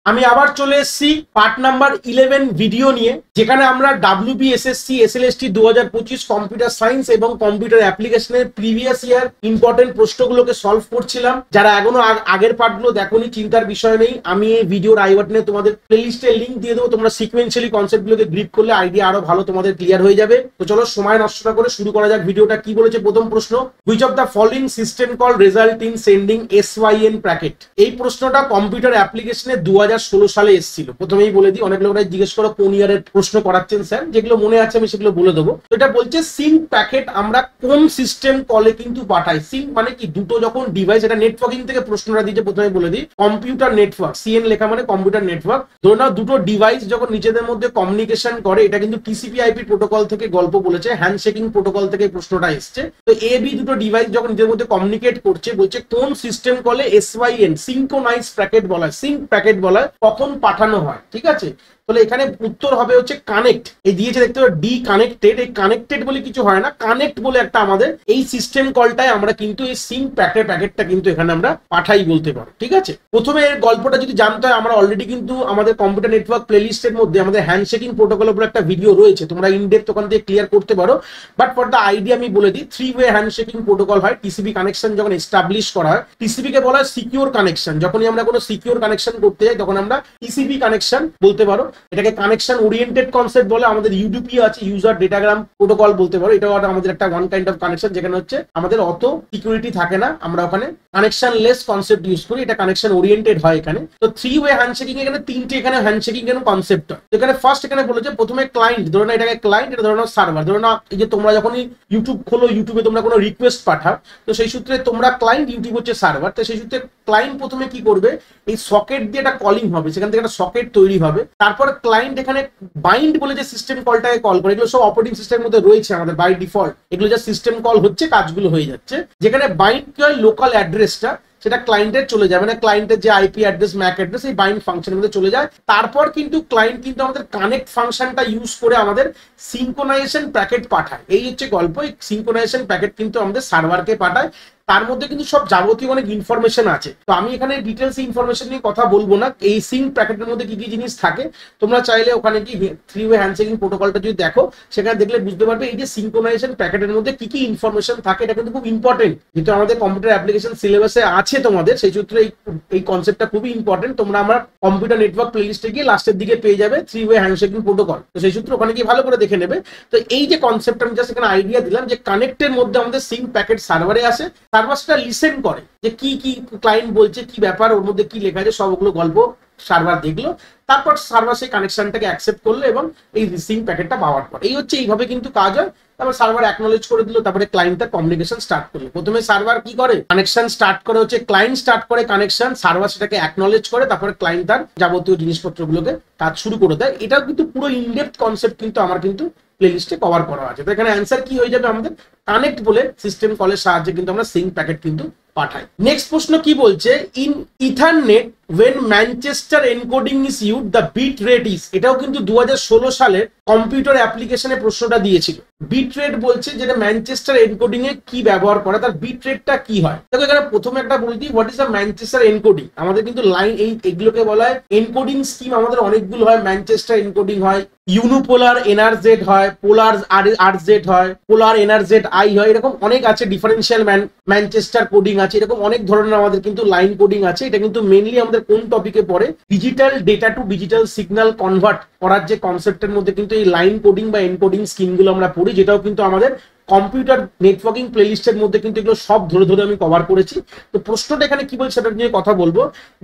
আমি আবার চলে এসেছি পার্ট নাম্বার 11 ভিডিও নিয়ে, যেখানে আমরা WB SSC SLST 2025 computer science এবং কম্পিউটার অ্যাপ্লিকেশনের প্রিভিয়াস ইয়ার ইম্পর্টেন্ট প্রশ্নগুলোকে সলভ করছিলাম। যারা এখনো আগের পার্টগুলো দেখোনি, চিন্তার বিষয় নেই, আমি এই ভিডিওর আই বাটনে তোমাদের প্লেলিস্টের লিংক দিয়ে দেবো। তোমরা সিকোয়েন্সিয়ালি কনসেপ্টগুলোকে গ্রিপ করলে আইডিয়া আরো ভালো তোমাদের ক্লিয়ার হয়ে যাবে। তো চলো সময় নষ্ট না করে শুরু করা যাক ভিডিওটা। কি বলেছে প্রথম প্রশ্ন, which of the following system call result in sending SYN packet. এই প্রশ্নটা কম্পিউটার অ্যাপ্লিকেশনে 2016 সালে এসেছিল। প্রথমেই বলে দিই, অনেক লোকরা জিজ্ঞেস করো কোন ইয়ারের প্রশ্ন করাচ্ছেন স্যার, যেগুলো মনে আছে আমি সেগুলো বলে দেবো। তো এটা বলছে সিঙ্ক প্যাকেট আমরা কোন সিস্টেম কলে কিন্তু পাঠাই। সিঙ্ক মানে কি, দুটো যখন ডিভাইস, এটা নেটওয়ার্কিং থেকে প্রশ্নটা দিয়েছে, প্রথমে বলে দিই কম্পিউটার নেটওয়ার্ক, CN লেখা মানে কম্পিউটার নেটওয়ার্ক। ধরে নাও দুটো ডিভাইস যখন নিজেদের মধ্যে কমিউনিকেশন করে, এটা কিন্তু TCP/IP প্রোটোকল থেকে গল্প বলেছে, হ্যান্ডশেকিং প্রোটোকল থেকে প্রশ্নটা এসছে। তো AB দুটো ডিভাইস যখন নিজেদের মধ্যে কমিউনিকেট করছে, বলছে কোন সিস্টেম কলে SYN সিঙ্ক্রোনাইজ প্যাকেট বলা হয়, সিঙ্ক প্যাকেট বলা হয়, কখন পাঠানো হয়। ঠিক আছে, তাহলে এখানে উত্তর হবে হচ্ছে কানেক্ট। এই দিয়েছে দেখতে পাচ্ছ ডি কানেক্টেড, এই কানেক্টেড বলে কিছু হয় না, কানেক্ট বলে একটা আমাদের এই সিস্টেম কলটায় আমরা কিন্তু এই সিঙ্ক প্যাকেটটা কিন্তু এখানে আমরা পাঠাই বলতে পারো। ঠিক আছে, প্রথমে এর গল্পটা যদি জানতে হয়, আমরা অলরেডি কিন্তু আমাদের কম্পিউটার নেটওয়ার্ক প্লেলিস্টের মধ্যে আমাদের হ্যান্ডশেকিং প্রোটোকলের উপর একটা ভিডিও রয়েছে, তোমরা ইনডেপথ ওখান থেকে ক্লিয়ার করতে পারো। বাট ফর দ্য আইডিয়া আমি বলে দিই, 3-ওয়ে হ্যান্ডশেকিং প্রোটোকল হয়। TCP কানেকশন যখন এস্টাবলিশ করা হয়, TCP কে বলা হয় সিকিউর কানেকশন। যখনই আমরা কোনো সিকিউর কানেকশন করতে যাই, তখন আমরা TCP কানেকশন বলতে পারো। এটাকে কানেকশন ওরিয়েন্টেড কনসেপ্ট বলে। আমাদের UDP আছে, ইউজার ডেটাগ্রাম প্রোটোকল বলতে পারো। এটাও আমাদের একটা ওয়ান কাইন্ড অফ কানেকশন, যেখানে হচ্ছে আমাদের অত সিকিউরিটি থাকে না, আমরা ওখানে কানেকশন লেস কনসেপ্ট ইউজ করি, এটা কানেকশন ওরিয়েন্টেড হয় এখানে। তো 3-ওয়ে হ্যান্ডশেকিং এখানে তিনটে এখানে হ্যান্ডশেকিং কেন কনসেপ্ট হয়। এখানে ফার্স্ট এখানে বলেছে প্রথমে ক্লায়েন্ট, ধরো না এটাকে ক্লায়েন্ট, এটা ধরো না সার্ভার। ধরো না এই যে তোমরা যখনই ইউটিউব খোলো, ইউটিউবে তোমরা কোনো রিকোয়েস্ট পাঠাও, তো সেই সূত্রে তোমরা ক্লায়েন্ট, ইউটিউব হচ্ছে সার্ভার। তো সেই সূত্রে ক্লায়েন্ট প্রথমে কি করবে, এই সকেট দিয়ে একটা কলিং হবে, সেখান থেকে একটা সকেট তৈরি হবে। তারপর ক্লায়েন্ট এখানে বাইন্ড বলে যে সিস্টেম কলটাকে কল করে, এগুলো সব অপারেটিং সিস্টেমের মধ্যে রয়েছে আমাদের বাই ডিফল্ট, এগুলো যা সিস্টেম কল হচ্ছে, কাজগুলো হয়ে যাচ্ছে। যেখানে বাইন্ড কি হয়, লোকাল অ্যাড্রেসটা সেটা ক্লায়েন্টের চলে যায়, মানে ক্লায়েন্টের যে IP অ্যাড্রেস, ম্যাক অ্যাড্রেস, এই বাইন্ড ফাংশনের মধ্যে চলে যায়। তারপর কিন্তু ক্লায়েন্ট কিন্তু আমাদের কানেক্ট ফাংশনটা ইউজ করে আমাদের সিঙ্ক্রোনাইজেশন প্যাকেট পাঠায়। এই হচ্ছে গল্প। এই সিঙ্ক্রোনাইজেশন প্যাকেট কিন্তু আমাদের সার্ভারকে পাঠায়। তার মধ্যে কিন্তু সব যাবতীয় অনেক ইনফরমেশন আছে। তো আমি এখানে ডিটেলস ইনফরমেশন নিয়ে কথা বলবো না। এই সিঙ্ক প্যাকেটের মধ্যে কি কি জিনিস থাকে, তোমরা চাইলে ওখানে কি 3-ওয়ে হ্যান্ডশেকিং প্রোটোকলটা যদি দেখো, সেখানে দেখলে বুঝতে পারবে এই যে সিঙ্ক্রোনাইজেশন প্যাকেটের মধ্যে কি কি ইনফরমেশন থাকে। এটা কিন্তু খুব ইম্পর্টেন্ট, যেহেতু আমাদের কম্পিউটার অ্যাপ্লিকেশন সিলেবাসে আছে তোমাদের, সেই সূত্রে এই কনসেপ্টটা খুবই ইম্পর্টেন্ট। তোমরা আমার কম্পিউটার নেটওয়ার্ক প্লেলিস্টে গিয়ে লাস্টের দিকে পেয়ে যাবে 3-ওয়ে হ্যান্ডশেকিং প্রোটোকল। তো সেই সূত্রে ওখানে গিয়ে ভালো করে দেখে নেবে। তো এই যে কনসেপ্ট আমি জাস্ট এখানে আইডিয়া দিলাম, যে কানেক্টের মধ্যে আমাদের সিঙ্ক প্যাকেট সার্ভারে আসে, সার্ভার সেটা লিসেন করে যে কি কি ক্লায়েন্ট বলছে, কি ব্যাপার, ওর মধ্যে কি লেখা আছে, সবগুলো গল্প সার্ভার দেখলো। তারপর সার্ভার সেই কানেকশনটাকে অ্যাকসেপ্ট করলো এবং এই সিঙ্ক প্যাকেটটা পাওয়ার পর এই হচ্ছে, এইভাবে কিন্তু কাজ হয়। তারপর সার্ভার অ্যাকনোলেজ করে দিল, তারপরে ক্লায়েন্ট তার কমিউনিকেশন স্টার্ট করলো। প্রথমে সার্ভার কি করে, কানেকশন স্টার্ট করে, হচ্ছে ক্লায়েন্ট স্টার্ট করে কানেকশন, সার্ভার সেটাকে অ্যাকনোলেজ করে, তারপরে ক্লায়েন্ট তার যাবতীয় জিনিসপত্রগুলোকে কাজ শুরু করে দেয়। এটাও কিন্তু পুরো ইনডেপথ কনসেপ্ট কিন্তু আমার কিন্তু প্লেলিস্টে কভার করা আছে। তো এখানে অ্যান্সার কি হয়ে যাবে, আমাদের কানেক্ট বলে সিস্টেম কলের সাহায্যে কিন্তু আমরা সিঙ্ক প্যাকেট কিন্তু পাঠাই। নেক্সট প্রশ্ন কি বলছে, in ethernet when Manchester encoding is used the bit rate is। এটাও কিন্তু 2016 সালে কম্পিউটার অ্যাপ্লিকেশনে প্রশ্নটা দিয়েছিল। বিট রেট বলছে যেটা ম্যানচেস্টার এনকোডিং এ কি ব্যবহার করা, তার বিট রেটটা কি হয়। দেখো এখানে প্রথমে একটা বলে দিই, what is the Manchester encoding. আমাদের কিন্তু লাইন এইগুলোকে বলা হয় এনকোডিং স্কিম। আমাদের অনেকগুলো হয়, ম্যানচেস্টার এনকোডিং হয়, ইউনোপোলার NRZ হয়, পোলার RZ হয়, পোলার NRZ I হয়, এরকম অনেক আছে। ডিফারেন্সিয়াল ম্যানচেস্টার কোডিং আছে, এরকম অনেক ধরনের আমাদের কিন্তু লাইন কোডিং আছে। এটা কিন্তু মেইনলি আমাদের কোন টপিকে পড়ে, digital data to digital signal convert করার যে কনসেপ্টের মধ্যে কিন্তু এই লাইন কোডিং বা এনকোডিং স্কিমগুলো আমরা পড়ি, যেটাও কিন্তু আমাদের কম্পিউটার নেটওয়ার্কিং প্লেলিস্টের মধ্যে কিন্তু এগুলো সব ধরে ধরে আমি কভার করেছি। তো প্রশ্নটা এখানে কি বলছে সেটা নিয়ে কথা বলবো,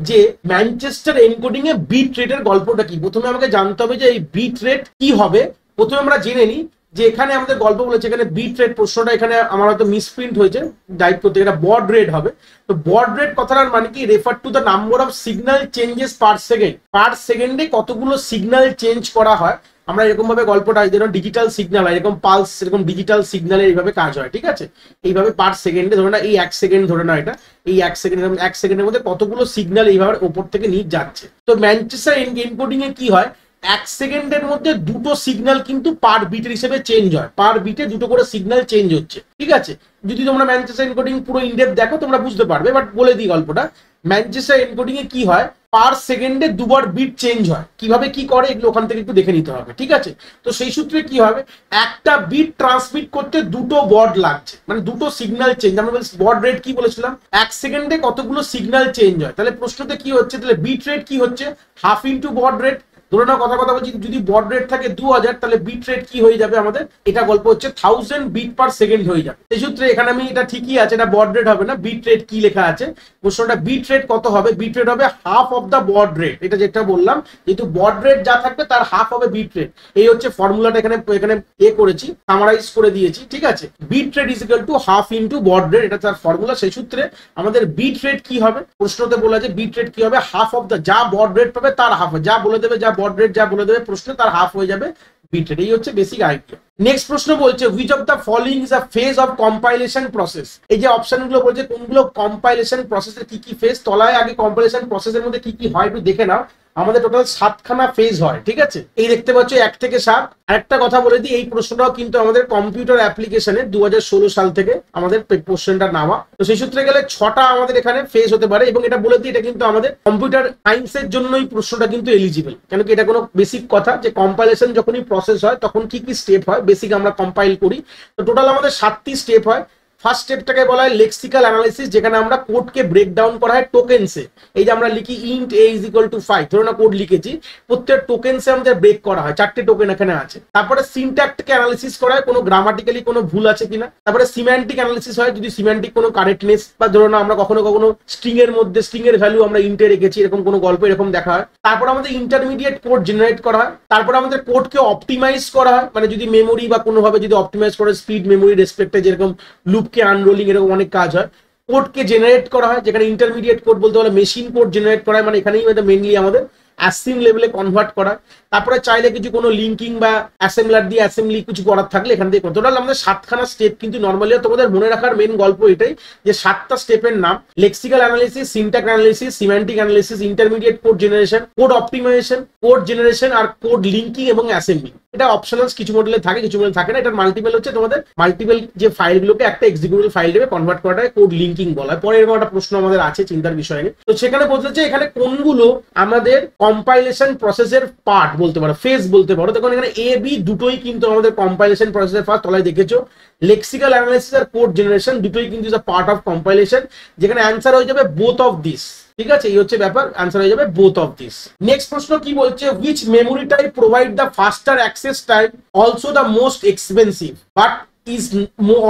যে ম্যানচেস্টার এনকোডিং এ বিট রেটের গল্পটা কি। প্রথমে আমাকে জানতে হবে যে এই বিট রেট কি হবে। প্রথমে আমরা জেনে নিই যে এখানে আমাদের গল্প বলেছে, এখানে বিট রেট প্রশ্নটা এখানে আমার হয়তো মিসপ্রিন্ট হয়েছে, ডাইপ করতে, এটা বড রেট হবে। তো বড রেট কথাটার মানে কি, refer to the number of signal changes per second. Per সেকেন্ডে কতগুলো সিগন্যাল চেঞ্জ করা হয়। আমরা এরকম ভাবে গল্পটা, যেরকম ডিজিটাল সিগন্যাল হয়, এরকম পালস, এরকম ডিজিটাল সিগন্যালে এইভাবে কাজ হয়। ঠিক আছে, এইভাবে পার সেকেন্ডে ধরে না, এই 1 সেকেন্ড ধরে না, এটা এই 1 সেকেন্ড, 1 সেকেন্ডের মধ্যে কতগুলো সিগন্যাল এইভাবে ওপর থেকে নিচে যাচ্ছে। তো ম্যানচেস্টার এনকোডিং এ কি হয়, 1 সেকেন্ডের মধ্যে দুটো সিগন্যাল কিন্তু পার বিটের হিসেবে চেঞ্জ হয়, পার বিটে দুটো করে সিগন্যাল চেঞ্জ হচ্ছে। ঠিক আছে, যদি তোমরা ম্যানচেস্টার এনকোডিং পুরো ইনডেপথ দেখো তোমরা বুঝতে পারবে, বাট বলে দিই গল্পটা। ম্যানচেস্টার এনকোডিং এ কি হয়, পার সেকেন্ডে দুবার বিট চেঞ্জ হয়, কিভাবে কি করে এগুলো ওখান থেকে একটু দেখে নিতে হবে, ঠিক আছে। তো সেই সূত্রে কি হবে, একটা বিট ট্রান্সমিট করতে দুটো বড লাগছে, মানে দুটো সিগন্যাল চেঞ্জ। আমরা বড রেট কি বলেছিলাম, এক সেকেন্ডে কতগুলো সিগন্যাল চেঞ্জ হয়, তাহলে প্রশ্নতে কি হচ্ছে, তাহলে বিট রেট কি হচ্ছে, হাফ ইন্টু বড রেট। ধরে নাও কথা বলছি, যদি বড রেট থাকে 2000, তাহলে বিট রেট কি হয়ে যাবে আমাদের, এটা গল্প হচ্ছে 1000 বিট পার সেকেন্ড হয়ে যাবে। সেই সূত্রে এখানে আমি এটা ঠিকই আছে, এটা বড রেট হবে না, বিট রেট কি লেখা আছে প্রশ্নটা, বিট রেট কত হবে, বিট রেট হবে হাফ অফ দা বড রেট। এটা যেটা বললাম, যেহেতু বড রেট যা থাকবে তার হাফ হবে বিট রেট। এই হচ্ছে ফর্মুলাটা এখানে এখানে করেছি, সামারাইজ করে দিয়েছি, ঠিক আছে। Bit rate is equal to half into baud rate, এটা তার ফর্মুলা। সেই সূত্রে আমাদের বিট রেট কি হবে, প্রশ্নতে বলা যে বিট রেট কি হবে, হাফ অফ দা, যা বড রেট পাবে তার হাফ, যা বলে দেবে, যা বড রেট যা বলে দেবে প্রশ্নে তার হাফ হয়ে যাবে বিট রেট। এই হচ্ছে বেসিক আইডিয়া। নেক্সট প্রশ্ন বলছে which of the following is a phase of compilation process. এই যে অপশনগুলো বলছে কোনগুলো কম্পাইলেশন প্রসেসের কি কি ফেজ, তলায় আগে কম্পাইলেশন প্রসেসের মধ্যে কি কি হয় একটু দেখে নাও। আমাদের টোটাল 7খানা ফেজ হয়, ঠিক আছে। এই দেখতে পাচ্ছ 1 থেকে 7। আরেকটা কথা বলে দিই, এই প্রশ্নটাও কিন্তু আমাদের কম্পিউটার অ্যাপ্লিকেশনে 2016 সাল থেকে আমাদের কোশ্চেনটা নামা। তো সেই সূত্রে গেলে 6টা আমাদের এখানে ফেজ হতে পারে, এবং এটা বলে দিই এটা কিন্তু আমাদের কম্পিউটার সায়েন্সের জন্যই প্রশ্নটা কিন্তু এলিজিবল, কেন কি এটা কোনো বেসিক কথা যে কম্পাইলেশন যখনই প্রসেস হয় তখন কি কি স্টেপ হয়, বেসিক আমরা কম্পাইল করি। তো টোটাল আমাদের 7টি স্টেপ হয়। ফার্স্ট স্টেপটাকে বলা হয় লেক্সিক্যাল অ্যানালাইসিস, যেখানে আমরা কোডকে ব্রেক ডাউন করা হয় টোকেনসে। এই যে আমরা লিখি int a is equal two 5, ধরো না কোড লিখেছি, প্রত্যেক টোকেনসে আমাদের ব্রেক করা হয়, 4টে টোকেন এখানে আছে। তারপরে সিনট্যাক্টকে অ্যানালাইসিস করা হয়, কোনো গ্রামাটিক্যালি কোনো ভুল আছে কিনা। তারপরে সিম্যান্টিক অ্যানালাইসিস হয়, যদি সিম্যান্টিক কোনো কারেক্টনেস, বা ধরো না আমরা কখনো কখনো স্ট্রিং এর মধ্যে স্ট্রিং এর ভ্যালু আমরা ইন্টে রেখেছি, এরকম কোনো গল্প এরকম দেখা হয়। তারপর আমাদের ইন্টারমিডিয়েট কোড জেনারেট করা হয়। তারপর আমাদের কোডকে অপটিমাইজ করা হয়, মানে যদি মেমোরি বা কোনোভাবে যদি অপটিমাইজ করে স্পিড মেমোরি রেসপেক্টে, যেরকম লুপকে আনরোলিং এরকম অনেক কাজ হয়। কোডকে জেনারেট করা হয়, যেখানে ইন্টারমিডিয়েট কোড বলতে হলে মেশিন কোড জেনারেট করা হয়, মানে এখানেই মেইনলি আমাদের অ্যাসিম লেভেলে কনভার্ট করা। তারপরে চাইলে কিছু কোনো লিঙ্কিং বা অ্যাসেম্বলার দিয়ে অ্যাসেম্বলি কিছু করার থাকলে এখান থেকে। টোটাল আমাদের 7খানা স্টেপ, কিন্তু নর্মালি তোমাদের মনে রাখার মেন গল্প এটাই যে 7টা স্টেপের নাম lexical analysis, syntax analysis, semantic analysis, intermediate code generation, code optimization, code generation আর কোড লিঙ্কিং এবং অ্যাসেম্বলি। এটা অপশনাল, কিছু মডেলে থাকে কিছু মডেলে থাকে না। এটার মাল্টিপল হচ্ছে তোমাদের মাল্টিপল যে ফাইলগুলোকে একটা এক্সিকিউটেবল ফাইল দেবে কনভার্ট করাটাকে কোড লিঙ্কিং বলা হয়। পরে এরকম একটা প্রশ্ন আমাদের আছে চিন্তার বিষয় নিয়ে। তো সেখানে বলতে চাই এখানে কোনগুলো আমাদের কম্পাইলেশন প্রসেসের পার্ট বলতে পারো, ফেজ বলতে পারো। তখন এখানে এ বি দুটোই কিন্তু আমাদের কম্পাইলেশন প্রসেসের ফার্স্ট, তলায় দেখেছো লেক্সিক্যাল অ্যানালাইসিস আর কোড জেনারেশন দুটোই কিন্তু is a part of compilation, যেখানে অ্যান্সার হয়ে যাবে বোথ অফ দিস, ঠিক আছে। এই হচ্ছে ব্যাপার, অ্যান্সার হয়ে যাবে বোথ অফ দিস। নেক্সট প্রশ্ন কি বলছে, which memory type provide the ফাস্টার access time, also the most expensive but is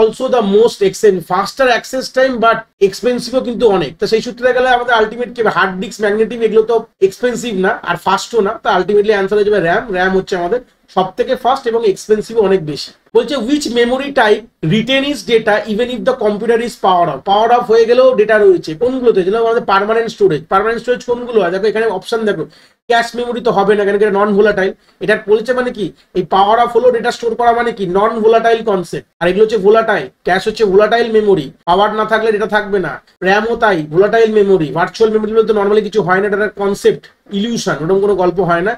also the most expensive, faster access time but expensive কিন্তু অনেক। তো সেই সূত্রে গেলে আমাদের আলটিমেট কি হার্ড ডিস্ক, ম্যাগনেটিক, এগুলো তো এক্সপেন্সিভ না আর ফাস্টও না। তো আলটিমেটলি অ্যান্সার হয়ে যাবে র্যাম। র্যাম হচ্ছে আমাদের সব থেকে ফাস্ট এবং এক্সপেন্সিভ অনেক বেশি। বলছে which memory type written is data even if the computer is power of, power of হয়ে গেলেও ডেটা রয়েছে। কোনগুলোতে, যেগুলো আমাদের পার্মানেন্ট স্টোরেজ। পার্মানেন্ট স্টোরেজ কোনগুলো হয় দেখো এখানে অপশন দেখো, ক্যাশ মেমোরি তো হবে না, কেন এটা নন ভোলাটাইল। এটা বলছে মানে কি, এই পাওয়ার অফ হলো ডেটা স্টোর করা, মানে কি নন ভোলাটাইল কনসেপ্ট। আর এগুলো হচ্ছে ভোলাটাইল, ক্যাশ হচ্ছে ভোলাটাইল মেমোরি, পাওয়ার না থাকলে ডেটা থাকবে না। র্যামও তাই, ভোলাটাইল মেমোরি। ভার্চুয়াল মেমোরি বলতে নর্মালি কিছু হয় না, এটা কনসেপ্ট, ইলিউশন, ওরকম কোনো গল্প হয় না,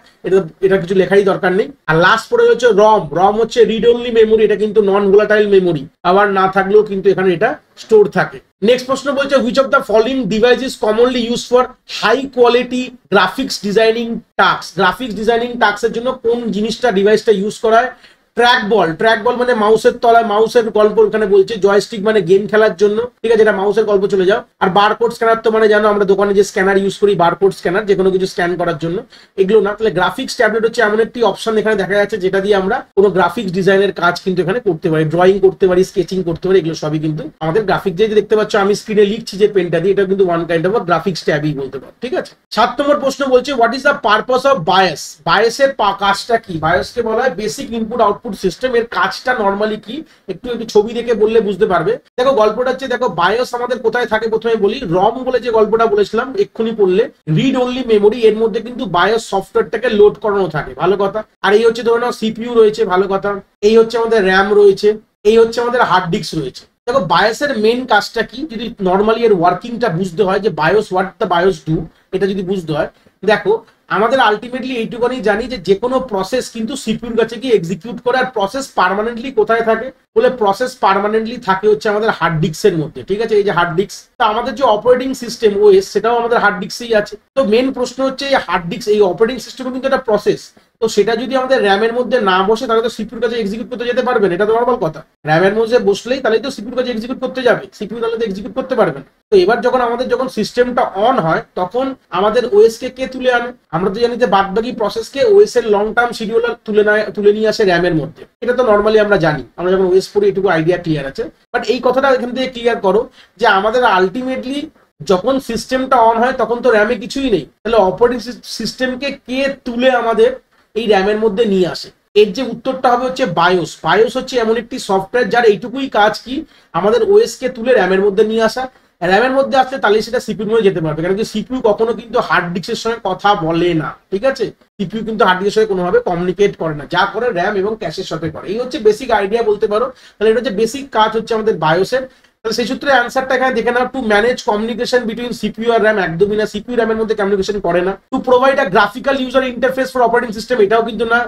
এটা কিছু লেখারই দরকার নেই। আর লাস্ট পরে হচ্ছে রম। রম হচ্ছে রিড অনলি মেমোরি, এটা কিন্তু নন ভোলাটাইল মেমোরি, আবার না থাকলেও কিন্তু এখানে এটা স্টোর থাকে। নেক্সট প্রশ্ন বলছে which of the following device is commonly use for high quality graphics designing task. Graphics designing টাস্কের জন্য কোন জিনিসটা, ডিভাইসটা ইউজ করা হয়। ট্র্যাক বল, ট্র্যাক বল মানে মাউসের তলায়, মাউসের গল্প এখানে বলছে। জয়স্টিক মানে গেম খেলার জন্য, ঠিক আছে, এটা মাউসের গল্প চলে যাও। আর বারকোড স্ক্যানার তো মানে জানো আমরা দোকানে যে স্ক্যানার ইউজ করি, বারকোড স্ক্যানার, যে কোনো কিছু স্ক্যান করার জন্য, এগুলো না। তাহলে গ্রাফিক্স ট্যাবলেট হচ্ছে এমন একটি অপশন এখানে দেখা যাচ্ছে যেটা দিয়ে আমরা কোনো গ্রাফিক্স ডিজাইনের কাজ কিন্তু এখানে করতে পারি, ড্রয়িং করতে পারি, স্কেচিং করতে পারি, এগুলো সবই কিন্তু আমাদের গ্রাফিক্স। যে দেখতে পাচ্ছ আমি স্ক্রিনে লিখছি যে পেনটা দিয়ে, এটা কিন্তু ওয়ান কাইন্ড অফ গ্রাফিক্স ট্যাবই বলতে পারো, ঠিক আছে। 7 নম্বর প্রশ্ন বলছে what is the purpose of bias. বায়াসের কাজটা কি। বায়াসকে বলা হয় বেসিক ইনপুট আউটপুট সিস্টেম। এর কাজটা নর্মালি কি, একটু ছবি দেখে বললে বুঝতে পারবে। দেখো গল্পটা হচ্ছে, দেখো বায়োস আমাদের কোথায় থাকে প্রথমে বলি। রম বলে যে গল্পটা বলেছিলাম এক্ষুনি পড়লে, রিড অনলি মেমোরি, এর মধ্যে কিন্তু বায়োস সফটওয়্যারটাকে লোড করানো থাকে, ভালো কথা। আর এই হচ্ছে ধরে নাও সিপিইউ রয়েছে, ভালো কথা। এই হচ্ছে আমাদের র্যাম রয়েছে, এই হচ্ছে আমাদের হার্ড ডিস্ক রয়েছে। দেখো বায়োসের মেন কাজটা কি, যদি নর্মালি এর ওয়ার্কিংটা বুঝতে হয় যে bias, what the bias do, এটা যদি বুঝতে হয়, দেখো আমাদের আলটিমেটলি এইটুকুনি জানি যে কোনো প্রসেস কিন্তু সিপিইউর কাছে গিয়ে এক্সিকিউট করে। আর প্রসেস পার্মানেন্টলি কোথায় থাকে বলে, প্রসেস পার্মানেন্টলি থাকে হচ্ছে আমাদের হার্ড ডিস্কের মধ্যে, ঠিক আছে। এই যে হার্ড ডিস্ক, তো আমাদের যে অপারেটিং সিস্টেম ওএস সেটাও আমাদের হার্ড ডিস্কেই আছে। তো মেন প্রশ্ন হচ্ছে এই হার্ড ডিস্ক, এই অপারেটিং সিস্টেমও কিন্তু একটা প্রসেস, তো সেটা যদি আমাদের র্যামের মধ্যে না বসে তাহলে তো সিপিইউর কাছে এক্সিকিউট করতে যেতে পারবে না, এটা তো নর্মাল কথা। র্যামের মধ্যে বসলেই তাহলে তো সিপিইউর কাছে এক্সিকিউট করতে যাবে, সিপিইউ তাহলে তো এক্সিকিউট করতে পারবে না। তো এবার যখন আমাদের যখন সিস্টেমটা অন হয় তখন আমাদের ওএস কে তুলে আনে? আমরা তো জানি যে বাদবাকি প্রসেসকে ওএস এর লং টার্ম শিডিউলার তুলে নিয়ে আসে র্যামের মধ্যে, এটা তো নর্মালি আমরা জানি, আমরা যখন ওএস পড়ি এটুকু আইডিয়া ক্লিয়ার আছে। বাট এই কথাটা এখান থেকে ক্লিয়ার করো যে আমাদের আলটিমেটলি যখন সিস্টেমটা অন হয় তখন তো র্যামে কিছুই নেই, তাহলে অপারেটিং সিস্টেমকে কে তুলে আমাদের এই র্যামের মধ্যে নিয়ে আসে? এর যে উত্তরটা হবে হচ্ছে বায়োস। বায়োস হচ্ছে এমন একটি সফটওয়্যার যার এইটুকুই কাজ কি, আমাদের ওএস কে তুলে র্যামের মধ্যে নিয়ে আসা। র্যামের মধ্যে আসলে তাহলে সেটা সিপিইউর মধ্যে যেতে পারবে, কারণ কি সিপিইউ কখনো কিন্তু হার্ড ডিস্কের সঙ্গে কথা বলে না, ঠিক আছে। সিপিইউ কিন্তু হার্ড ডিস্কের সঙ্গে কোনোভাবে কমিউনিকেট করে না, যা করে র্যাম এবং ক্যাশের সাথে করে। এই হচ্ছে বেসিক আইডিয়া বলতে পারো। তাহলে এটা হচ্ছে বেসিক কাজ হচ্ছে আমাদের বায়োসের। তাহলে সেই সূত্রে অ্যান্সারটা এখানে দেখে নাও, to manage communication between CPU আর র্যাম, একদমই না, সিপিইউ র্যামের মধ্যে কমিউনিকেশন করে না। To provide a graphical user interface for operating system, এটাও কিন্তু না,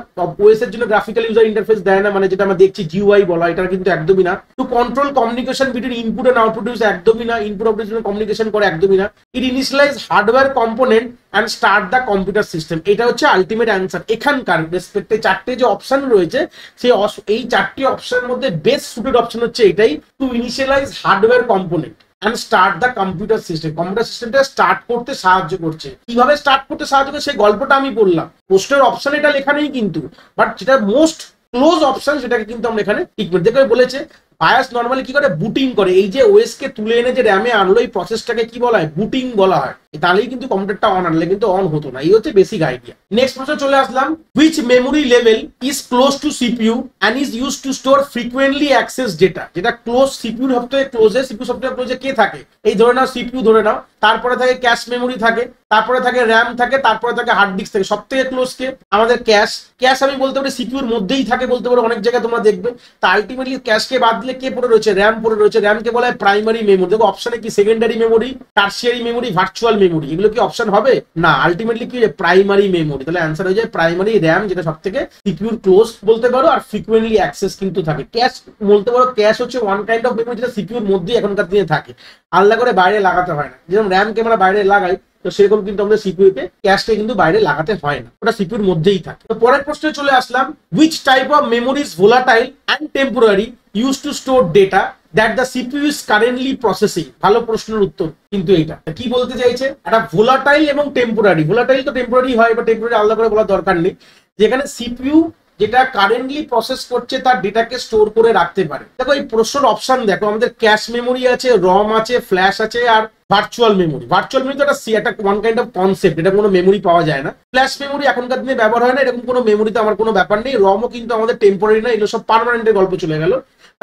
ওএস এর জন্য গ্রাফিক্যাল ইউজার ইন্টারফেস দেয় না, মানে যেটা আমরা দেখছি জিইউআই বলা, এটা কিন্তু একদমই না। To control communication between input and output use, একদমই না, ইনপুট আউটপুট জন্য কমিউনিকেশন করে, একদমই না। It initialise hardware component and start the computer system, এটা হচ্ছে আলটিমেট অ্যান্সার। এখানকার রেসপেক্টে চারটে যে অপশন রয়েছে সেই এই চারটি অপশনের মধ্যে বেস্ট সুটেড অপশন হচ্ছে এটাই, to initialize hardware component and start the computer system. Computer সিস্টেমটা স্টার্ট করতে সাহায্য করছে। কিভাবে স্টার্ট করতে সাহায্য করছে সেই গল্পটা আমি বললাম, প্রশ্নের অপশন এটা লেখা নেই কিন্তু, বাট যেটা মোস্ট ক্লোজ অপশন সেটাকে কিন্তু আমরা এখানে ঠিক করে দেখে বলেছে। বায়াস নর্মালি কি করে, বুটিং করে। এই যে ওএস কে তুলে এনে যে র্যামে আনলো, এই প্রসেসটাকে কি বলা হয়, বুটিং বলা হয়। তাহলেই কিন্তু কম্পিউটারটা অন, আনলে কিন্তু অন হতো না। এই হচ্ছে বেসিক আইডিয়া। নেক্সট প্রশ্ন চলে আসলাম, which memory level is close to CPU and is use to store frequently access data. যেটা ক্লোজ সিপিইউর সবথেকে ক্লোজে, সিপিইউ সবথেকে ক্লোজে কে থাকে, এই ধরে নাও সিপিইউ ধরে নাও, তারপরে থাকে ক্যাশ মেমোরি থাকে, তারপরে থাকে র্যাম থাকে, তারপরে থাকে হার্ড ডিস্ক থাকে। সবথেকে ক্লোজ কে, আমাদের ক্যাশ। ক্যাশ আমি বলতে পারি সিপিইউর মধ্যেই থাকে বলতে পারো, অনেক জায়গায় তোমরা দেখবে। তা আলটিমেটলি ক্যাশকে বাদ দিলে কে পড়ে রয়েছে, র্যাম পড়ে রয়েছে। র্যামকে বলা হয় প্রাইমারি মেমোরি। দেখো অপশনে কি secondary memory, tertiary memory, virtual memory, এগুলো কি অপশন হবে না? আলটিমেটলি কি প্রাইমারি মেমোরি। তাহলে অ্যান্সার হয়ে যায় প্রাইমারি র্যাম, যেটা সব থেকে সিপিইউর ক্লোজ বলতে পারো, আর ফ্রিকোয়েন্টলি অ্যাক্সেস কিন্তু থাকে। ক্যাশ বলতে পারো, ক্যাশ হচ্ছে ওয়ান কাইন্ড অফ মেমোরি যেটা সিপিইউর মধ্যেই এখনকার দিনে থাকে, আলাদা করে বাইরে লাগাতে হয় না। যেরকম র্যামকে আমরা বাইরে লাগাই, তো সেরকম কিন্তু আমাদের সিপিইউতে ক্যাশটা কিন্তু বাইরে লাগাতে হয় না, ওটা সিপিইউর মধ্যেই থাকে। তো পরের প্রশ্নে চলে আসলাম, which type of memory is volatile and temporary use to store data that the CPU is currently processing. ভালো প্রশ্নের উত্তর কিন্তু এইটা কি বলতে চাইছে, একটা ভোলাটাইল এবং টেম্পোরারি। ভোলাটাইল তো টেম্পোরারি হয়, বা টেম্পোরারি আলাদা করে বলার দরকার নেই। যেখানে সিপিইউ যেটা কারেন্টলি প্রসেস করছে তার ডেটাকে স্টোর করে রাখতে পারে। দেখো এই প্রশ্নের অপশন দেখো, আমাদের ক্যাশ মেমোরি আছে, রম আছে, ফ্ল্যাশ আছে, আর ভার্চুয়াল মেমোরি। ভার্চুয়াল মেমোরি তো একটা ওয়ান কাইন্ড অফ কনসেপ্ট, এটা কোনো মেমোরি পাওয়া যায় না। ফ্ল্যাশ মেমোরি এখনকার দিনে ব্যবহার হয় না, এরকম কোনো মেমোরিতে আমার কোনো ব্যাপার নেই। রমও কিন্তু আমাদের টেম্পোরারি না, এগুলো সব পার্মানেন্টের গল্প চলে গেল।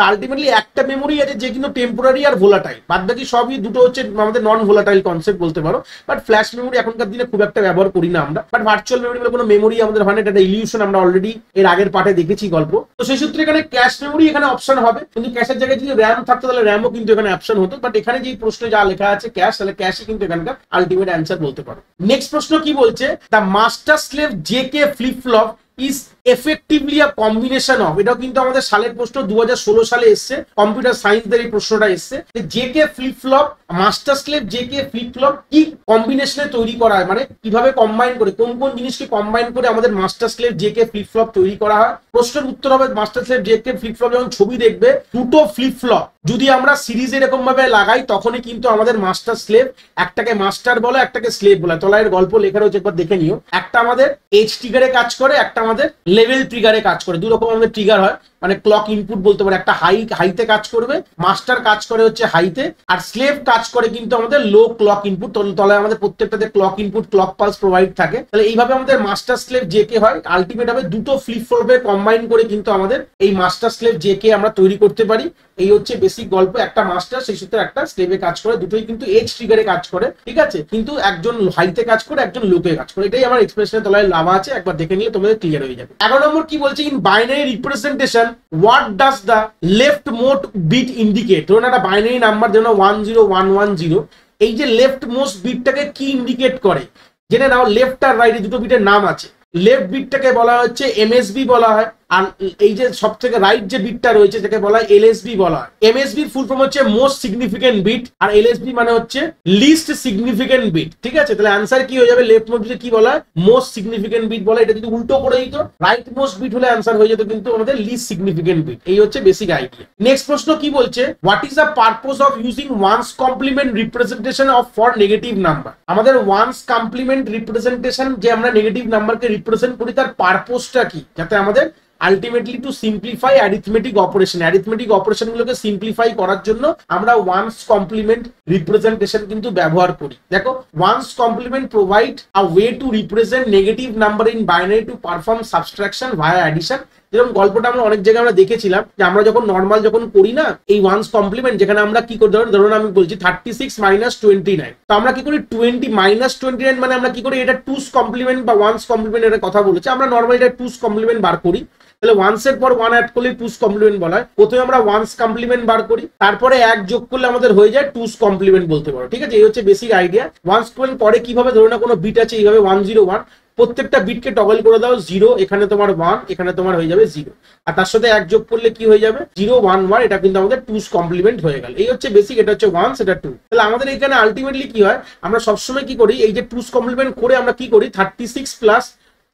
আলটিমেটলি একটা মেমোরি আছে যে কিন্তু টেম্পোরারি আর ভোলাটাইল, বাদ বাকি সবই দুটো হচ্ছে আমাদের নন ভোলাটাইল কনসেপ্ট বলতে পারো। বাট ফ্ল্যাশ মেমোরি এখনকার দিনে খুব একটা ব্যবহার করি না আমরা। বাট ভার্চুয়াল মেমোরি বলে কোনো মেমোরি আমাদের হয় না, এটা ইলিউশন, আমরা অলরেডি এর আগের পার্টে দেখেছি গল্প। তো সেই সূত্রে এখানে ক্যাশ মেমোরি এখানে অপশন হবে, কিন্তু ক্যাশের জায়গায় যদি র্যাম থাকতো তাহলে র্যামও কিন্তু এখানে অপশন হতো। বাট এখানে যে প্রশ্নে যা লেখা আছে ক্যাশ, তাহলে ক্যাশই কিন্তু এখানকার আলটিমেট অ্যান্সার বলতে পারো। নেক্সট প্রশ্ন কি বলছে, the master slave JK flip flop is effectively a combination of. এটাও কিন্তু আমাদের সালের প্রশ্ন, 2016 সালে এসছে, কম্পিউটার সায়েন্সদের এই প্রশ্নটা এসছে। JK flip flop, master slave JK flip flop কি কম্বিনেশনে তৈরি করা হয়, মানে কিভাবে কম্বাইন করে, কোন কোন জিনিসকে কম্বাইন করে আমাদের master slave JK flip flop তৈরি করা হয়। প্রশ্নের উত্তর হবে master slave JK flip flop যখন ছবি দেখবে, দুটো ফ্লিপ ফ্লপ যদি আমরা সিরিজ এরকম ভাবে লাগাই তখনই কিন্তু আমাদের মাস্টার স্লেভ, একটাকে মাস্টার বলে একটাকে স্লেভ বলে। তলায় গল্প লেখা রয়েছে, একবার দেখে নিও। একটা আমাদের এজ ট্রিগারে কাজ করে, একটা আমাদের লেভেল ট্রিগারে কাজ করে। দুই রকম আমাদের ট্রিগার হয়, মানে ক্লক ইনপুট বলতে পারে। একটা হাইতে কাজ করবে, মাস্টার কাজ করে হচ্ছে হাইতে, আর স্লেভ কাজ করে কিন্তু আমাদের লো ক্লক ইনপুট। তলায় আমাদের প্রত্যেকটাতে clock input, clock pulse provide থাকে। তাহলে এইভাবে আমাদের মাস্টার স্লেভ জেকে হয়। আলটিমেট হবে দুটো ফ্লিপ ফ্লপে কম্বাইন করে কিন্তু আমাদের এই মাস্টার স্লেভ জেকে আমরা তৈরি করতে পারি। এই হচ্ছে বেসিক গল্প। একটা মাস্টার সেই সূত্রে একটা স্লেভে কাজ করে, দুটোই কিন্তু এজ ট্রিগারে কাজ করে, ঠিক আছে। কিন্তু একজন হাইতে কাজ করে, একজন লোকে কাজ করে। এটাই আমার এক্সপ্রেশনের তলায় লাভা আছে, একবার দেখে নিলে তোমাদের ক্লিয়ার হয়ে যাবে। 11 নম্বর কি বলছে, in binary representation what does the left most bit indicate. ধরুন একটা বাইনারি নাম্বার, যেন 10110, এই যে লেফট মোস্ট বিটটাকে কি ইন্ডিকেট করে, জেনে নাও লেফট আর রাইট দুটো বিটের নাম আছে। লেফট বিটটাকে বলা হচ্ছে এমএসবি বলা হয়, আর এই যে সব থেকে রাইট যে বিটটা রয়েছে সেটাকে বলা হয় এলএসবি বলা হয়। এমএসবি ফুল ফর্ম হচ্ছে মোস্ট সিগনিফিকেন্ট বিট, আর এলএসবি মানে হচ্ছে লিস্ট সিগনিফিকেন্ট বিট। ঠিক আছে, তাহলে আনসার কি হয়ে যাবে? লেফট মোস্ট বিট কি বলা হয়? মোস্ট সিগনিফিকেন্ট বিট বলা। এটা যদি উল্টো করে দিত রাইট মোস্ট বিট হলে আনসার হয়ে যেত কিন্তু আমাদের লিস্ট সিগনিফিকেন্ট বিট। এই হচ্ছে বেসিক আইডিয়া। নেক্সট প্রশ্ন কি বলছে? What is the purpose of using one's complement representation of for negative number? আমাদের ওয়ান্স কমপ্লিমেন্ট রিপ্রেজেন্টেশন যে আমরা নেগেটিভ নাম্বারকে রিপ্রেজেন্ট করি তার পারপোজটা কি? যাতে আমাদের ultimately two simplify arithmetic operation, arithmetic operation গুলোকে সিম্পলিফাই করার জন্য আমরা ওয়ান্স কমপ্লিমেন্ট রিপ্রেজেন্টেশন কিন্তু ব্যবহার করি। দেখো, one's complement provide a way to represent negative number in binary to perform subtraction via addition. যেরকম গল্পটা আমরা অনেক জায়গায় আমরা দেখেছিলাম যে আমরা যখন নর্মাল যখন করি না এই ওয়ান্স কমপ্লিমেন্ট, যেখানে আমরা কি করি, ধরুন আমি বলছি 36 মাইনাস 29, তো আমরা কি করি 20 মাইনাস 29 মানে আমরা কি করি, এটা টুস কমপ্লিমেন্ট বা ওয়ান্স কমপ্লিমেন্ট এর কথা বলেছে, আমরা নর্মালি এটা টুস কমপ্লিমেন্ট বার করি। তাহলে ওয়ান্স এর পর ওয়ান অ্যাড করলে টুস কমপ্লিমেন্ট বলা হয়। প্রথমে আমরা ওয়ান্স কমপ্লিমেন্ট বার করি, তারপরে এক যোগ করলে আমাদের হয়ে যায় টুস কমপ্লিমেন্ট বলতে পারো। ঠিক আছে, এই হচ্ছে বেসিক আইডিয়া। ওয়ান্স কমপ্লিমেন্ট পরে কিভাবে, ধরো না কোনো বিট আছে এইভাবে 101, প্রত্যেকটা বিটকে টগল করে দাও 0, এখানে তোমার 1, এখানে তোমার হয়ে যাবে 0, আর তার সাথে এক যোগ করলে কি হয়ে যাবে 0 1 1, এটা কিন্তু আমাদের টুস কমপ্লিমেন্ট হয়ে গেল। এই হচ্ছে বেসিক, এটা হচ্ছে ওয়ান্স, এটা 2। তাহলে আমাদের এখানে আলটিমেটলি কি হয়, আমরা সবসময় কি করি, এই যে টুস কমপ্লিমেন্ট করে আমরা কি করি 36 প্লাস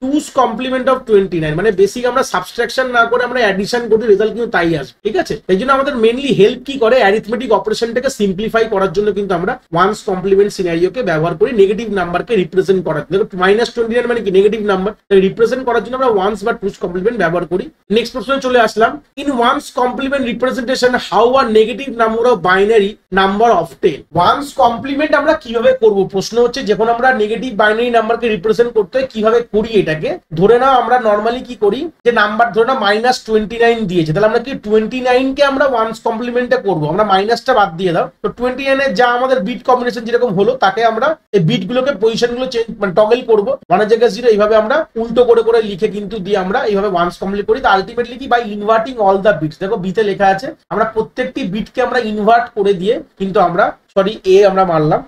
টুস কমপ্লিমেন্ট অফ 29, মানে বেসিক আমরা সাবট্রাকশন না করে আমরা অ্যাডিশন করি, রেজাল্ট কিন্তু তাই আসবে। ঠিক আছে, এই জন্য আমাদের মেইনলি হেল্প কি করে, অ্যারিথমেটিক অপারেশনটাকে সিম্পলিফাই করার জন্য কিন্তু আমরা ওয়ান্স কমপ্লিমেন্ট সিনারিওকে ব্যবহার করি নেগেটিভ নাম্বারকে রিপ্রেজেন্ট করার জন্য। মাইনাস 29 মানে কি নেগেটিভ নাম্বার, তাই রিপ্রেজেন্ট করার জন্য আমরা ওয়ান্স বা টুস কমপ্লিমেন্ট ব্যবহার করি। নেক্সট প্রশ্নে চলে আসলাম, in one's complement representation how are negative number of binary number of 10? One's complement আমরা কিভাবে করব, প্রশ্ন হচ্ছে যখন আমরা নেগেটিভ বাইনারি নাম্বারকে রিপ্রেজেন্ট করতে হয় কিভাবে করি এটাকে। ধরে নাও আমরা নর্মালি কি করি, যে নাম্বার ধরে নাও মাইনাস 29 দিয়েছে, তাহলে আমরা কি 29 কে আমরা ওয়ান্স কমপ্লিমেন্টে করবো, আমরা মাইনাসটা বাদ দিয়ে দাও, তো 29 এর যা আমাদের বিট কম্বিনেশন যেরকম হলো তাকে আমরা এই বিট গুলোকে পজিশন গুলো চেঞ্জ মানে টগল করবো, 1 এর জায়গায় 0, এইভাবে আমরা উল্টো করে করে লিখে কিন্তু দিয়ে আমরা এইভাবে ওয়ান্স কমপ্লিট করি। তো আলটিমেটলি কি, by inverting all the bits, দেখো বিতে লেখা আছে আমরা প্রত্যেকটি বিটকে আমরা ইনভার্ট করে দিয়ে কিন্তু আমরা সরি এ আমরা মারলাম,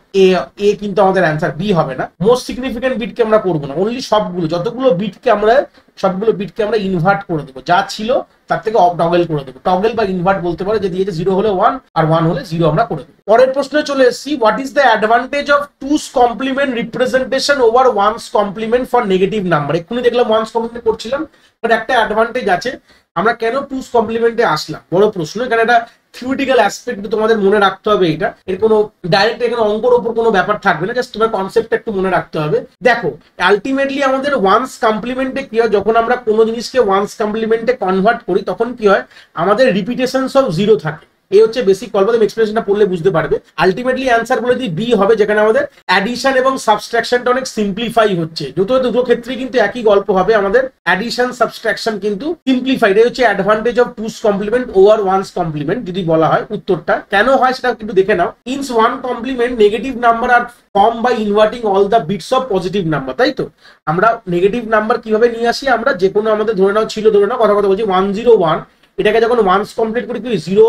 এ কিন্তু আমাদের অ্যান্সার বি হবে না। মোস্ট সিগনিফিকেন্ট বিটকে আমরা করবো না, অনলি সবগুলো যতগুলো বিটকে আমরা সবগুলো বিটকে আমরা ইনভার্ট করে দেবো, যা ছিল তার থেকে টগল করে দেবো। টগল বা ইনভার্ট বলতে পারো, যে দিয়েছে 0 হলে 1 আর 1 হলে 0 আমরা করে দেবো। পরের প্রশ্নে চলে এসেছি, what is the advantage of two's complement representation over one's complement for negative number? এক্ষুনি দেখলাম ওয়ান্স কমপ্লিমেন্ট করছিলাম, বাট একটা অ্যাডভান্টেজ আছে। আমরা কেন টুস কমপ্লিমেন্টে আসলাম, বড় প্রশ্ন। এখানে একটা থিওরিটিক্যাল অ্যাসপেক্ট তোমাদের মনে রাখতে হবে, এটা এর কোনো ডাইরেক্ট এখানে অঙ্কর উপর কোনো ব্যাপার থাকবে না, জাস্ট তোমার কনসেপ্টটা একটু মনে রাখতে হবে। দেখো আলটিমেটলি আমাদের ওয়ান্স কমপ্লিমেন্টে কি হয়, যখন আমরা কোনো জিনিসকে ওয়ান্স কমপ্লিমেন্টে কনভার্ট করি তখন কি হয়, আমাদের রিপিটেশনস অফ 0 থাকে। এই হচ্ছে বেসিক গল্প, তুমি এক্সপ্লেনেশনটা পড়লে বুঝতে পারবে। আলটিমেটলি অ্যান্সার বলে দিই বি হবে, যেখানে আমাদের অ্যাডিশন এবং সাবট্রাকশনটা অনেক সিম্পলিফাই হচ্ছে। দুটো ক্ষেত্রে কিন্তু একই গল্প হবে, আমাদের অ্যাডিশন সাবট্রাকশন কিন্তু সিম্পলিফাইড। এই হচ্ছে advantage of two's complement over one's complement. যদি বলা হয় উত্তরটা কেন হয় সেটা কিন্তু দেখে নাও। In one complement negative number are form by inverting all the bits of positive number. তাই তো, আমরা নেগেটিভ নাম্বার কিভাবে নিয়ে আসি, আমরা যে কোনো আমাদের ধরে নাও ছিল, ধরে নাও কথা বলছি 101, এটাকে যখন ওয়ান্স কমপ্লিট করি কি 0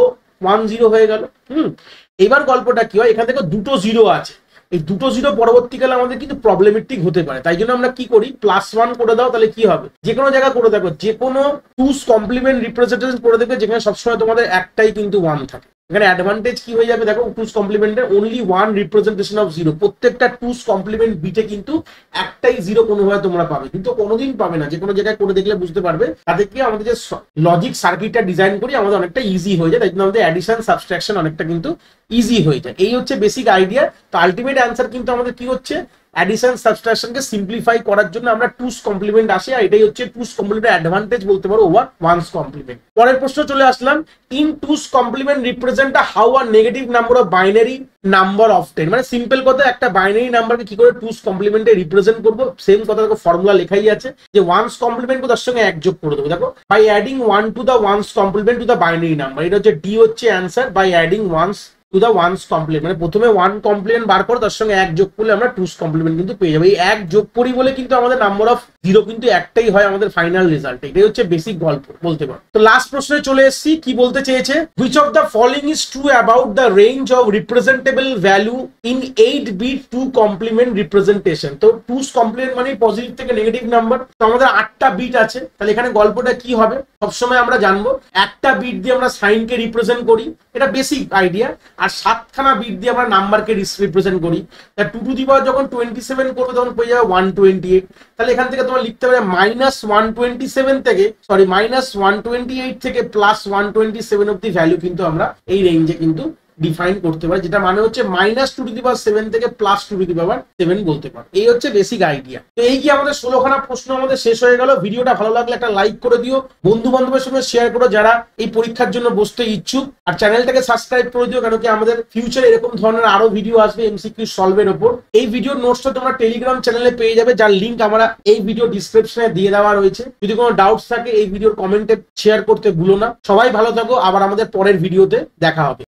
1 0 হয়ে গেল। এবার গল্পটা কি হয়, এখান থেকে দুটো 0 আছে, এই দুটো 0 পরবর্তীকালে আমাদের কিন্তু প্রবলেমেটিক হতে পারে। তাই জন্য আমরা কি করি, +1 করে দাও, তাহলে কি হবে, যে কোনো জায়গা করে দেখো, যে কোনো টুস কমপ্লিমেন্ট রিপ্রেজেন্টেশন করে দেখবে যেখানে সবসময় তোমাদের একটাই কিন্তু 1 থাকে। এখানে অ্যাডভান্টেজ কি হয়ে যাবে, দেখো টুস কমপ্লিমেন্টের অনলি 1 রিপ্রেজেন্টেশন অফ 0, প্রত্যেকটা টুস কমপ্লিমেন্ট বিটে কিন্তু একটাই 0 কোনোভাবে তোমরা পাবে, কিন্তু কোনোদিন পাবে না। যে কোনো জায়গায় করে দেখলে বুঝতে পারবে, তাতে কি আমাদের যে লজিক সার্কিটটা ডিজাইন করি আমাদের অনেকটা ইজি হয়ে যায়, তাই জন্য আমাদের অ্যাডিশন সাবট্রাকশন অনেকটা কিন্তু ইজি হয়ে যায়। এই হচ্ছে বেসিক আইডিয়া। তো আলটিমেট অ্যান্সার কিন্তু আমাদের কি হচ্ছে, অ্যাডিশন সাবট্রাকশনকে সিম্পলিফাই করার জন্য আমরা টুস কমপ্লিমেন্ট আসে, আর এটাই হচ্ছে টুস কমপ্লিমেন্টের অ্যাডভান্টেজ বলতে পারো ওভার ওয়ান্স কমপ্লিমেন্ট। পরের প্রশ্ন চলে আসলাম, in two's complement represent how are negative number of binary number of 10, মানে সিম্পল কথা, একটা বাইনারি নাম্বারকে কি করে টুস কমপ্লিমেন্টে রিপ্রেজেন্ট করবো, সেম কথা দেখো ফর্মুলা লেখাই আছে, যে ওয়ান্স কমপ্লিমেন্ট তার সঙ্গে এক যোগ করে দেবো। দেখো by adding 1 to the one's complement to the binary number, এটা হচ্ছে ডি হচ্ছে answer, by adding ones to the one's complement, মানে প্রথমে ওয়ান কমপ্লিমেন্ট বার করো, তার সঙ্গে এক যোগ করলে আমরা টুস কমপ্লিমেন্ট কিন্তু পেয়ে যাবো। এই এক যোগ করি বলে কিন্তু আমাদের নাম্বার অফ জিরো কিন্তু একটাই হয় আমাদের ফাইনাল রেজাল্ট। এটাই হচ্ছে বেসিক গল্প বলতে পারো। তো লাস্ট প্রশ্নে চলে এসেছি, কি বলতে চেয়েছে, which of the following is true about the range of representable value in 8-bit two complement representation. তো টুস কমপ্লিমেন্ট মানে পজিটিভ থেকে নেগেটিভ নাম্বার। তো আমাদের 8টা বিট আছে, তাহলে এখানে গল্পটা কি হবে সবসময় আমরা জানবো। একটা বিট দিয়ে আমরা সাইনকে রিপ্রেজেন্ট করি, এটা বেসিক আইডিয়া, আর 7খানা বিট দিয়ে আমরা নাম্বারকে রিপ্রেজেন্ট করি। টু টু দি পাওয়ার যখন 27 করবে তখন পেয়ে যাবে 128। তাহলে এখান থেকে তোমার লিখতে পারে -127 থেকে -128 থেকে +127 অব্দি ভ্যালু কিন্তু আমরা এই রেঞ্জে কিন্তু ডিফাইন করতে পারি, যেটা মানে হচ্ছে -2^7 থেকে +2^7 বলতে পারো। এই হচ্ছে বেসিক আইডিয়া। তো এই কি আমাদের 16খানা প্রশ্ন আমাদের শেষ হয়ে গেল। ভিডিওটা ভালো লাগলে একটা লাইক করে দিও, বন্ধু বান্ধবের সঙ্গে শেয়ার করো যারা এই পরীক্ষার জন্য বসতে ইচ্ছুক, আর চ্যানেলটাকে সাবস্ক্রাইব করে দিও, কেন কি আমাদের ফিউচারে এরকম ধরনের আরো ভিডিও আসবে এমসিকিউ সলভের উপর। এই ভিডিওর নোটসটা তোমরা টেলিগ্রাম চ্যানেলে পেয়ে যাবে, যার লিঙ্ক আমরা এই ভিডিও ডিসক্রিপশনে দিয়ে দেওয়া রয়েছে। যদি কোনো ডাউটস থাকে এই ভিডিওর কমেন্টে শেয়ার করতে ভুলো না। সবাই ভালো থাকো, আবার আমাদের পরের ভিডিওতে দেখা হবে।